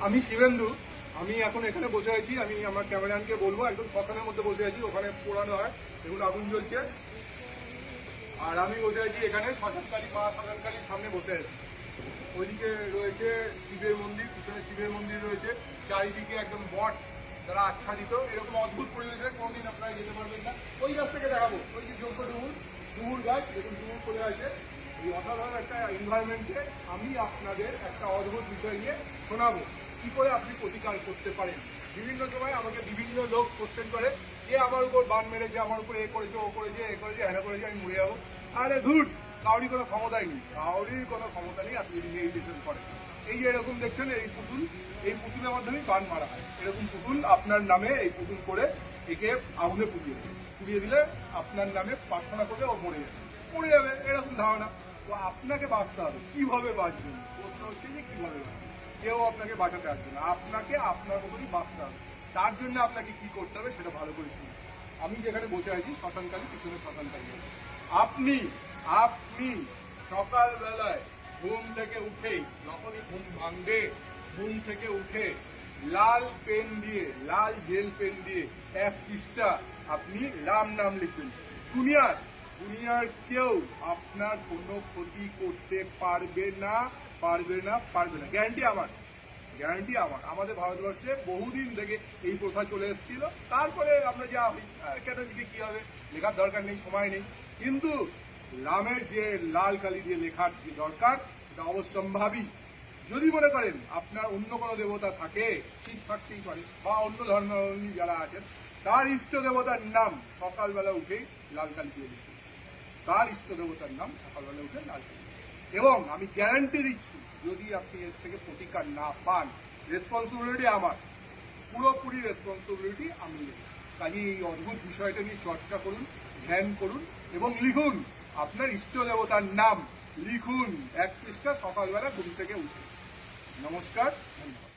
আমি শিবেন্দু। আমি এখন এখানে বসে আছি। আমি আমার ক্যামেরাম্যানকে বলবো, একদম শ্মশানের মধ্যে বসে আছি, ওখানে পোড়ানো হয়, দেখুন আগুন জ্বলছে। আর আমি বসে আছি এখানে শ্মশানকালী মা শ্মশানকালীর সামনে বসে আছি। ওইদিকে রয়েছে শিবের মন্দির, পিছনে শিবের মন্দির রয়েছে, চারিদিকে একদম বট যারা আচ্ছাদিত। এরকম অদ্ভুত পরিবেশে কোনোদিন আপনারা যেতে পারবেন না। ওই গাছ থেকে দেখাবো, ওই যে যোগ্য ডুমুর গাছ, দেখুন ডুমুর করে আছে। এই অসাধারণ একটা এনভায়রনমেন্টে আমি আপনাদের একটা অদ্ভুত বিষয় নিয়ে শোনাবো, কি করে আপনি প্রতিকার করতে পারেন। বিভিন্ন সময় আমাকে বিভিন্ন লোক কোশ্চেন করে যে আমার উপর বান মেরেছে, আমার উপর এ করেছে, ও করেছে, এ করেছে, হ্যাঁ করেছে, আমি মরে যাবো। আরে ধুর, কাউরির কোনো ক্ষমতাই নেই, কাউরির কোনো ক্ষমতা নেই। আপনি যদি মেডিটেশন করেন, এই যে এরকম দেখছেন এই পুতুল, এই পুতুলের মাধ্যমে বান মারা হয়। এরকম পুতুল আপনার নামে এই পুতুল করে একে আগুনে পুড়িয়ে দিলে আপনার নামে প্রার্থনা করলে ও মরে যাবে, এরকম ধারণা। তো আপনাকে বাঁচতে হবে। কিভাবে বাঁচবেন? প্রশ্ন হচ্ছে যে কিভাবে বাঁচবেন। কেউ আপনাকে বাঁচাতে আসবে না, আপনাকে আপনার মতনই বাঁচতে হবে। তার জন্য আপনাকে কি করতে হবে সেটা ভালো করে শুনুন। আমি যেখানে বসে আছি শ্মশানকালী, পিছনে শ্মশানকালী। আপনি আপনি সকালবেলায় ঘুম থেকে উঠেই, যখনই ঘুম ভাঙবে, ঘুম থেকে উঠে লাল পেন দিয়ে, লাল জেল পেন দিয়ে এক পৃষ্ঠা আপনি রাম নাম লিখবেন। দুনিয়ার কেউ আপনার কোনো ক্ষতি করতে পারবে না। গ্যারান্টি আমার। আমাদের ভারতবর্ষে বহুদিন থেকে এই প্রথা চলে এসেছিল। তারপরে আমরা যা কেন লিখে কি হবে, লেখার দরকার নেই, সময় নেই। কিন্তু রামের যে লাল কালি দিয়ে লেখার যে দরকার, সেটা অবশ্যম্ভাবী। যদি মনে করেন আপনার অন্য কোনো দেবতা থাকে, ঠিক থাকতেই পারে, বা অন্য ধর্মাবলম্বী যারা আছেন, তার ইষ্ট দেবতার নাম সকালবেলা উঠেই লাল কালি দিয়ে লিখুন। তার ইষ্ট দেবতার নাম সকালবেলা উঠে লাল কালি। এবং আমি গ্যারান্টি দিচ্ছি, যদি আপনি এর থেকে প্রতিকার না পান, রেসপন্সিবিলিটি আমার, পুরোপুরি রেসপন্সিবিলিটি আমি নেব। কাজে এই অদ্ভুত বিষয়টা নিয়ে চর্চা করুন, ধ্যান করুন এবং লিখুন। আপনার ইষ্ট দেবতার নাম লিখুন এক পৃষ্ঠা সকালবেলা ঘুম থেকে উঠে। নমস্কার, ধন্যবাদ।